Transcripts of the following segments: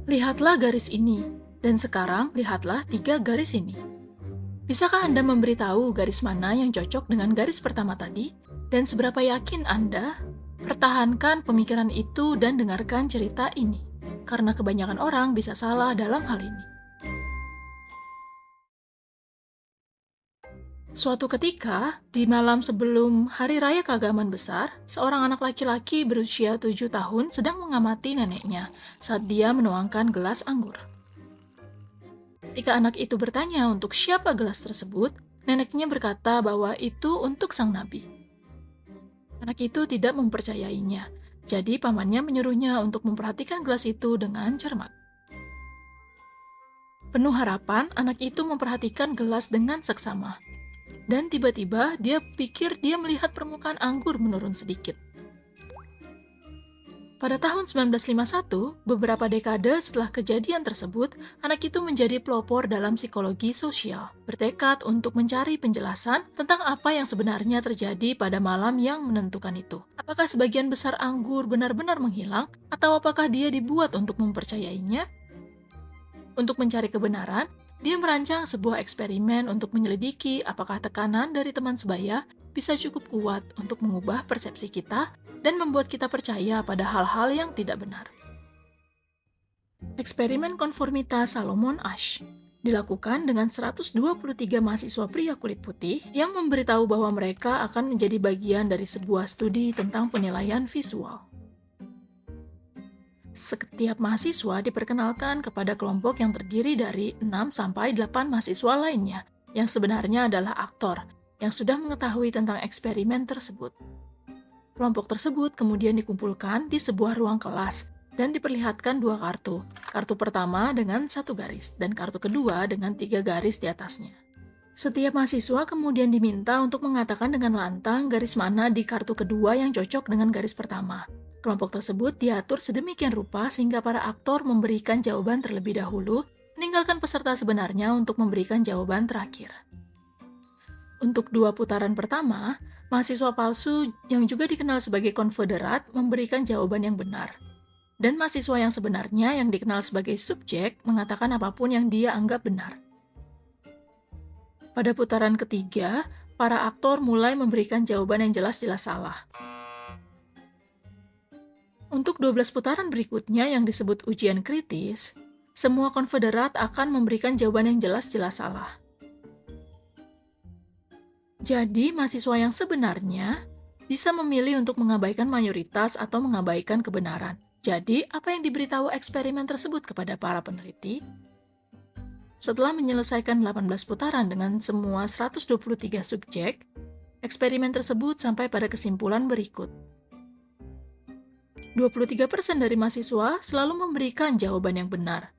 Lihatlah garis ini, dan sekarang lihatlah 3 garis ini. Bisakah Anda memberitahu garis mana yang cocok dengan garis pertama tadi? Dan seberapa yakin Anda? Pertahankan pemikiran itu dan dengarkan cerita ini, karena kebanyakan orang bisa salah dalam hal ini. Suatu ketika, di malam sebelum Hari Raya Keagamaan Besar, seorang anak laki-laki berusia 7 tahun sedang mengamati neneknya saat dia menuangkan gelas anggur. Ketika anak itu bertanya untuk siapa gelas tersebut, neneknya berkata bahwa itu untuk sang nabi. Anak itu tidak mempercayainya, jadi pamannya menyuruhnya untuk memperhatikan gelas itu dengan cermat. Penuh harapan, anak itu memperhatikan gelas dengan seksama. Dan tiba-tiba dia pikir dia melihat permukaan anggur menurun sedikit. Pada tahun 1951, beberapa dekade setelah kejadian tersebut, anak itu menjadi pelopor dalam psikologi sosial, bertekad untuk mencari penjelasan tentang apa yang sebenarnya terjadi pada malam yang menentukan itu. Apakah sebagian besar anggur benar-benar menghilang, atau apakah dia dibuat untuk mempercayainya? Untuk mencari kebenaran, dia merancang sebuah eksperimen untuk menyelidiki apakah tekanan dari teman sebaya bisa cukup kuat untuk mengubah persepsi kita dan membuat kita percaya pada hal-hal yang tidak benar. Eksperimen konformitas Salomon Asch dilakukan dengan 123 mahasiswa pria kulit putih yang memberitahu bahwa mereka akan menjadi bagian dari sebuah studi tentang penilaian visual. Setiap mahasiswa diperkenalkan kepada kelompok yang terdiri dari 6-8 mahasiswa lainnya, yang sebenarnya adalah aktor, yang sudah mengetahui tentang eksperimen tersebut. Kelompok tersebut kemudian dikumpulkan di sebuah ruang kelas, dan diperlihatkan 2 kartu. Kartu pertama dengan 1 garis, dan kartu kedua dengan 3 garis di atasnya. Setiap mahasiswa kemudian diminta untuk mengatakan dengan lantang garis mana di kartu kedua yang cocok dengan garis pertama. Kelompok tersebut diatur sedemikian rupa sehingga para aktor memberikan jawaban terlebih dahulu, meninggalkan peserta sebenarnya untuk memberikan jawaban terakhir. Untuk 2 putaran pertama, mahasiswa palsu yang juga dikenal sebagai konfederat memberikan jawaban yang benar. Dan mahasiswa yang sebenarnya yang dikenal sebagai subjek mengatakan apapun yang dia anggap benar. Pada putaran ketiga, para aktor mulai memberikan jawaban yang jelas-jelas salah. Untuk 12 putaran berikutnya yang disebut ujian kritis, semua konfederat akan memberikan jawaban yang jelas-jelas salah. Jadi, mahasiswa yang sebenarnya bisa memilih untuk mengabaikan mayoritas atau mengabaikan kebenaran. Jadi, apa yang diberitahu eksperimen tersebut kepada para peneliti? Setelah menyelesaikan 18 putaran dengan semua 123 subjek, eksperimen tersebut sampai pada kesimpulan berikut. 23% dari mahasiswa selalu memberikan jawaban yang benar.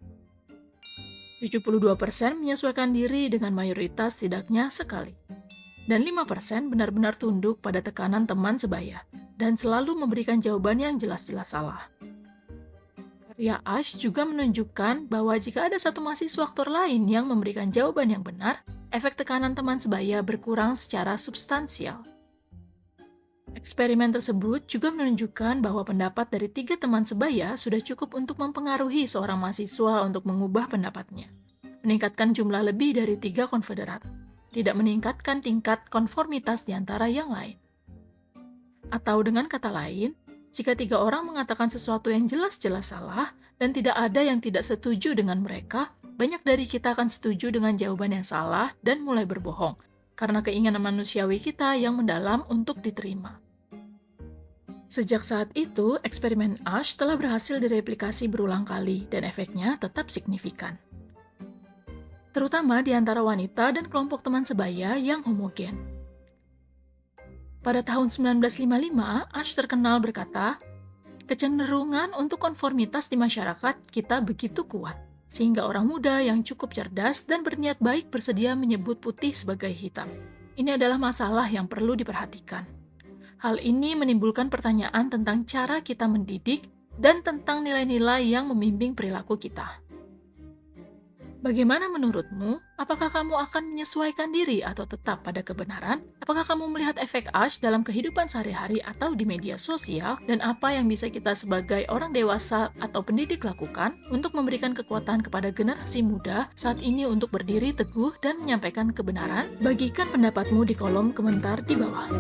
72% menyesuaikan diri dengan mayoritas setidaknya sekali. Dan 5% benar-benar tunduk pada tekanan teman sebaya, dan selalu memberikan jawaban yang jelas-jelas salah. Karya Asch juga menunjukkan bahwa jika ada satu mahasiswa aktor lain yang memberikan jawaban yang benar, efek tekanan teman sebaya berkurang secara substansial. Eksperimen tersebut juga menunjukkan bahwa pendapat dari 3 teman sebaya sudah cukup untuk mempengaruhi seorang mahasiswa untuk mengubah pendapatnya, meningkatkan jumlah lebih dari 3 konfederat, tidak meningkatkan tingkat konformitas di antara yang lain. Atau dengan kata lain, jika 3 orang mengatakan sesuatu yang jelas-jelas salah dan tidak ada yang tidak setuju dengan mereka, banyak dari kita akan setuju dengan jawaban yang salah dan mulai berbohong, karena keinginan manusiawi kita yang mendalam untuk diterima. Sejak saat itu, eksperimen Asch telah berhasil direplikasi berulang kali dan efeknya tetap signifikan, terutama di antara wanita dan kelompok teman sebaya yang homogen. Pada tahun 1955, Asch terkenal berkata, kecenderungan untuk konformitas di masyarakat kita begitu kuat, sehingga orang muda yang cukup cerdas dan berniat baik bersedia menyebut putih sebagai hitam. Ini adalah masalah yang perlu diperhatikan. Hal ini menimbulkan pertanyaan tentang cara kita mendidik dan tentang nilai-nilai yang membimbing perilaku kita. Bagaimana menurutmu? Apakah kamu akan menyesuaikan diri atau tetap pada kebenaran? Apakah kamu melihat efek Ash dalam kehidupan sehari-hari atau di media sosial? Dan apa yang bisa kita sebagai orang dewasa atau pendidik lakukan untuk memberikan kekuatan kepada generasi muda saat ini untuk berdiri teguh dan menyampaikan kebenaran? Bagikan pendapatmu di kolom komentar di bawah.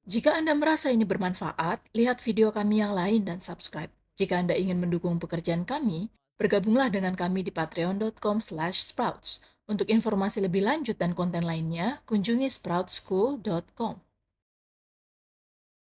Jika Anda merasa ini bermanfaat, lihat video kami yang lain dan subscribe. Jika Anda ingin mendukung pekerjaan kami, bergabunglah dengan kami di patreon.com/sprouts. Untuk informasi lebih lanjut dan konten lainnya, kunjungi sproutschool.com.